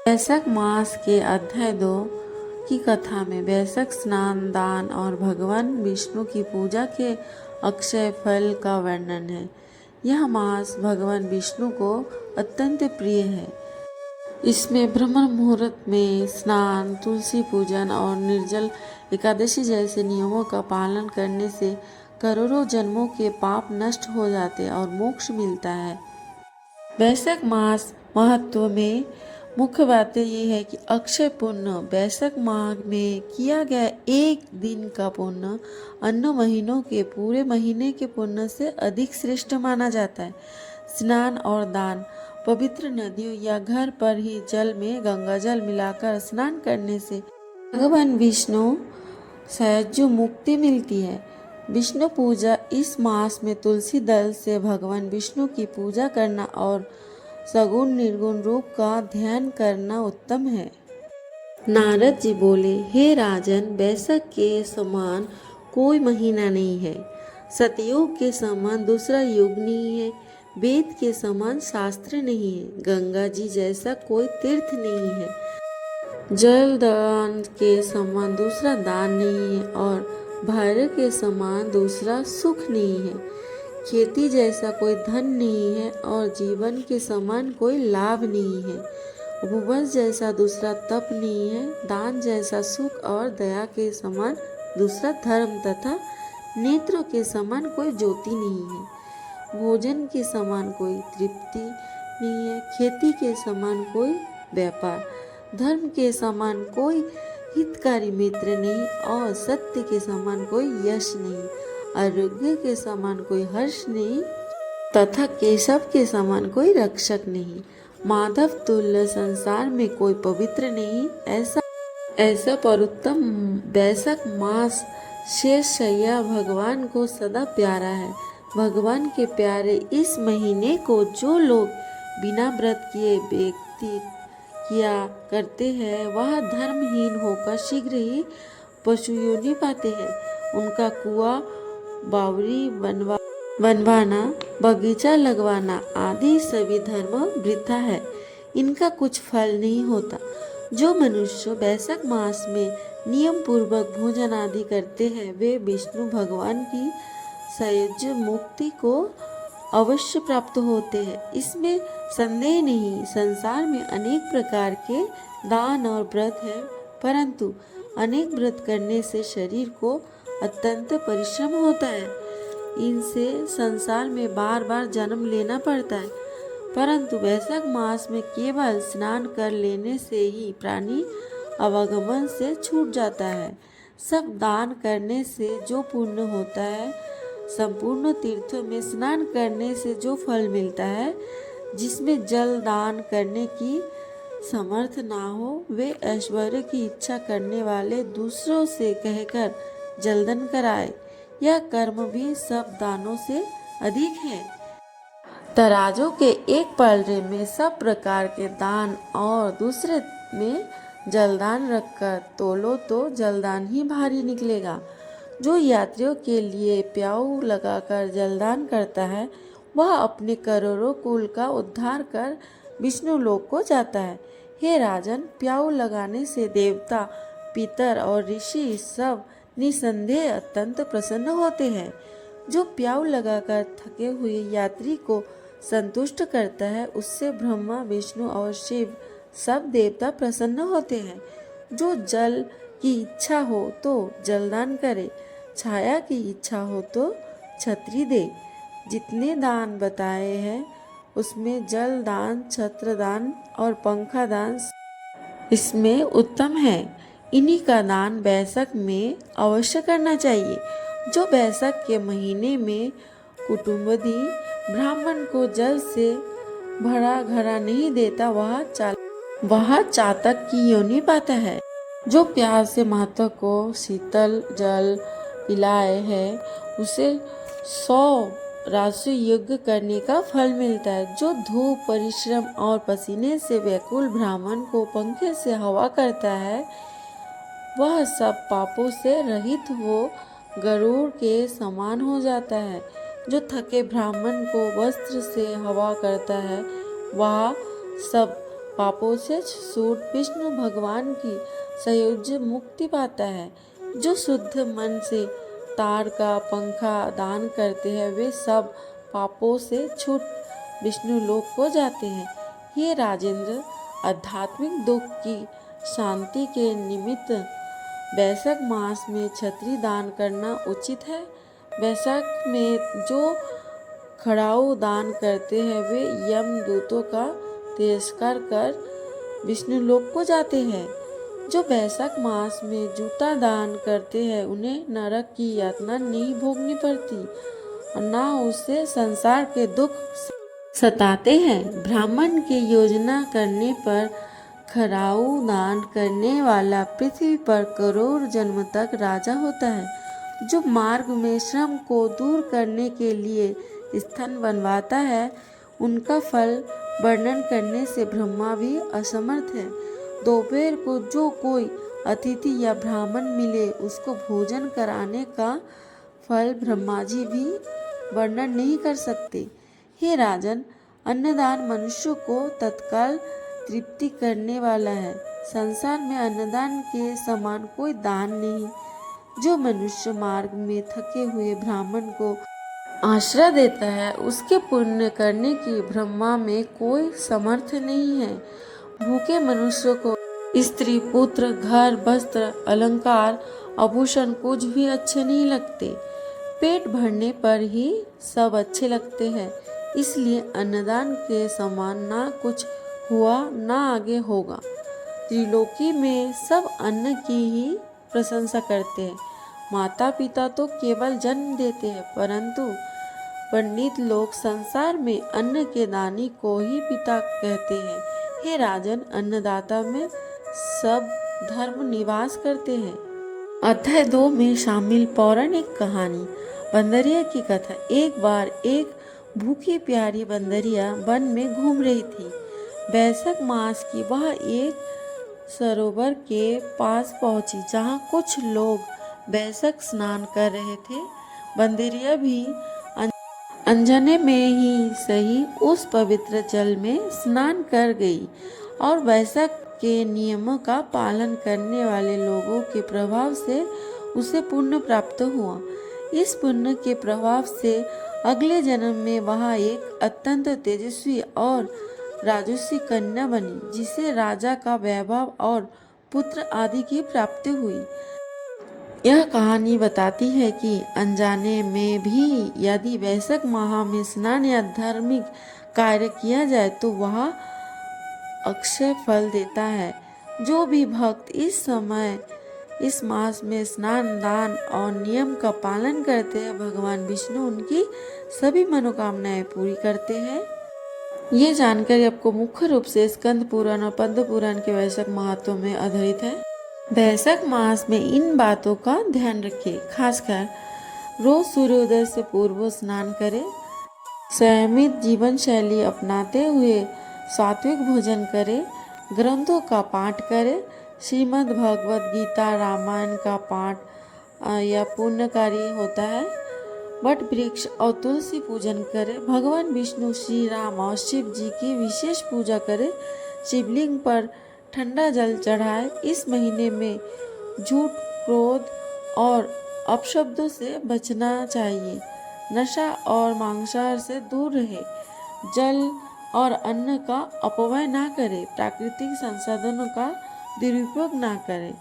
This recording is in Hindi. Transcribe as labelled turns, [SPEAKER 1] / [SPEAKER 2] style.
[SPEAKER 1] वैशाख मास के अध्याय 2 की कथा में वैशाख स्नान, दान और भगवान विष्णु की पूजा के अक्षय फल का वर्णन है। यह मास भगवान विष्णु को अत्यंत प्रिय है। इसमें ब्रह्म मुहूर्त में स्नान, तुलसी पूजन और निर्जल एकादशी जैसे नियमों का पालन करने से करोड़ों जन्मों के पाप नष्ट हो जाते और मोक्ष मिलता है। वैशाख मास महत्व में मुख्य बातें ये है कि अक्षय पुण्य, वैशाख माह में किया गया एक दिन का पुण्य अन्य महीनों के पूरे महीने के पुण्य से अधिक श्रेष्ठ माना जाता है। स्नान और दान, पवित्र नदियों या घर पर ही जल में गंगा जल मिलाकर स्नान करने से भगवान विष्णु सहज मुक्ति मिलती है। विष्णु पूजा, इस मास में तुलसी दल से भगवान विष्णु की पूजा करना और सगुण निर्गुण रूप का ध्यान करना उत्तम है। नारद जी बोले, हे राजन, वैशाख के समान कोई महीना नहीं है, सतयुग के समान दूसरा युग नहीं है, वेद के समान शास्त्र नहीं है, गंगा जी जैसा कोई तीर्थ नहीं है, जल दान के समान दूसरा दान नहीं है और भैरव के समान दूसरा सुख नहीं है, खेती जैसा कोई धन नहीं है और जीवन के समान कोई लाभ नहीं है, उपवास जैसा दूसरा तप नहीं है, दान जैसा सुख और दया के समान दूसरा धर्म तथा नेत्रों के समान कोई ज्योति नहीं है, भोजन के समान कोई तृप्ति नहीं है, खेती के समान कोई व्यापार, धर्म के समान कोई हितकारी मित्र नहीं और सत्य के समान कोई यश नहीं, आरोग्य के समान कोई हर्ष नहीं तथा केशव के समान कोई रक्षक नहीं, माधव तुल्य संसार में कोई पवित्र नहीं। ऐसा परोत्तम वैशाख मास शेषशय्या भगवान को सदा प्यारा है। भगवान के प्यारे इस महीने को जो लोग बिना व्रत किए व्यक्ति किया करते हैं वह धर्महीन होकर शीघ्र ही पशु योनि पाते हैं। उनका कुआं, बावड़ी बनवाना, बगीचा लगवाना आदि सभी धर्म वृथा है, इनका कुछ फल नहीं होता। जो मनुष्य वैशाख मास में नियम पूर्वक भोजन आदि करते हैं वे विष्णु भगवान की सहज मुक्ति को अवश्य प्राप्त होते हैं, इसमें संदेह नहीं। संसार में अनेक प्रकार के दान और व्रत है, परंतु अनेक व्रत करने से शरीर को अत्यंत परिश्रम होता है, इनसे संसार में बार बार जन्म लेना पड़ता है, परंतु वैशाख मास में केवल स्नान कर लेने से ही प्राणी आवागमन से छूट जाता है। सब दान करने से जो पुण्य होता है, संपूर्ण तीर्थों में स्नान करने से जो फल मिलता है, जिसमें जल दान करने की समर्थ ना हो, वे ऐश्वर्य की इच्छा करने वाले दूसरों से कहकर जलदान कराए, यह कर्म भी सब दानों से अधिक है। तराजू के एक पलड़े में सब प्रकार के दान और दूसरे में जलदान रखकर तोलो तो जलदान ही भारी निकलेगा। जो यात्रियों के लिए प्याऊ लगाकर जलदान करता है वह अपने करोड़ों कुल का उद्धार कर विष्णु लोक को जाता है। हे राजन, प्याऊ लगाने से देवता, पितर और ऋषि सब निसंदेह अत्यंत प्रसन्न होते हैं। जो प्याऊ लगाकर थके हुए यात्री को संतुष्ट करता है उससे ब्रह्मा, विष्णु और शिव सब देवता प्रसन्न होते हैं। जो जल की इच्छा हो तो जलदान करे, छाया की इच्छा हो तो छतरी दे। जितने दान बताए हैं उसमें जल दान, छत्र दान और पंखा दान इसमें उत्तम है। इन्हीं का दान वैशाख में अवश्य करना चाहिए। जो वैशाख के महीने में कुटुंबधी ब्राह्मण को जल से भरा घड़ा नहीं देता वह चातक की योनि पाता है। जो प्यास से माता को शीतल जल पिलाए है उसे 100 राशि यज्ञ करने का फल मिलता है। जो धूप, परिश्रम और पसीने से व्याकुल ब्राह्मण को पंखे से हवा करता है वह सब पापों से रहित हो गरुड़ के समान हो जाता है। जो थके ब्राह्मण को वस्त्र से हवा करता है वह सब पापों से छूट विष्णु भगवान की संयोज्य मुक्ति पाता है। जो शुद्ध मन से तार का पंखा दान करते हैं वे सब पापों से छूट विष्णु लोक को जाते हैं। हे राजेंद्र, आध्यात्मिक दुख की शांति के निमित्त वैशाख मास में छत्री दान करना उचित है। वैशाख में जो खड़ाऊ दान करते हैं वे यमदूतों का तिरस्कार कर विष्णु लोक को जाते हैं। जो वैशाख मास में जूता दान करते हैं उन्हें नरक की यातना नहीं भोगनी पड़ती और न उससे संसार के दुख सताते हैं। ब्राह्मण की योजना करने पर खड़ाऊ दान करने वाला पृथ्वी पर करोड़ जन्म तक राजा होता है। जो मार्ग में श्रम को दूर करने के लिए स्थान बनवाता है उनका फल वर्णन करने से ब्रह्मा भी असमर्थ है। दोपहर को जो कोई अतिथि या ब्राह्मण मिले उसको भोजन कराने का फल ब्रह्मा जी भी वर्णन नहीं कर सकते। हे राजन, अन्नदान मनुष्य को तत्काल तृप्ति करने वाला है। संसार में अन्नदान के समान कोई दान नहीं। जो मनुष्य मार्ग में थके हुए ब्राह्मण को आश्रय देता है उसके पुण्य करने की ब्रह्मा में कोई समर्थ नहीं है। भूखे मनुष्य को स्त्री, पुत्र, घर, वस्त्र, अलंकार, आभूषण कुछ भी अच्छे नहीं लगते। पेट भरने पर ही सब अच्छे लगते हैं। इसलिए अन्नदान के समान ना कुछ हुआ ना आगे होगा। त्रिलोकी में सब अन्न की ही प्रशंसा करते हैं। माता पिता तो केवल जन्म देते हैं, परंतु पंडित लोग संसार में अन्न के दानी को ही पिता कहते हैं। हे राजन, अन्नदाता में सब धर्म निवास करते हैं। अध्याय 2 में शामिल पौराणिक कहानी। बंदरिया की कथा। एक बार एक भूखी प्यारी बंदरिया वन में घूम रही थी। वैशाख मास की वह एक सरोवर के पास पहुंची जहां कुछ लोग वैशाख स्नान कर रहे थे। बंदरिया भी अनजाने में ही सही उस पवित्र जल में स्नान कर गई और वैशाख के नियमों का पालन करने वाले लोगों के प्रभाव से उसे पुण्य प्राप्त हुआ। इस पुण्य के प्रभाव से अगले जन्म में वह एक अत्यंत तेजस्वी और राजसी कन्या बनी जिसे राजा का वैभव और पुत्र आदि की प्राप्ति हुई। यह कहानी बताती है कि अनजाने में भी यदि वैशाख माह में स्नान या धार्मिक कार्य किया जाए तो वह अक्षय फल देता है। जो भी भक्त इस मास में स्नान, दान और नियम का पालन करते हैं भगवान विष्णु उनकी सभी मनोकामनाएं पूरी करते हैं। ये जानकारी आपको मुख्य रूप से स्कंद पुराण और पद्म पुराण के वैशाख महत्व में आधारित है। वैशाख मास में इन बातों का ध्यान रखें। खासकर रोज सूर्योदय से पूर्व स्नान करें, संयमित जीवन शैली अपनाते हुए सात्विक भोजन करें, ग्रंथों का पाठ करें। श्रीमद् भगवद गीता, रामायण का पाठ या पुण्यकारी होता है। वट वृक्ष और तुलसी पूजन करें। भगवान विष्णु, श्री राम और शिव जी की विशेष पूजा करें। शिवलिंग पर ठंडा जल चढ़ाएं। इस महीने में झूठ, क्रोध और अपशब्दों से बचना चाहिए। नशा और मांसाहार से दूर रहे। जल और अन्न का अपव्यय ना करें। प्राकृतिक संसाधनों का दुरुपयोग ना करें।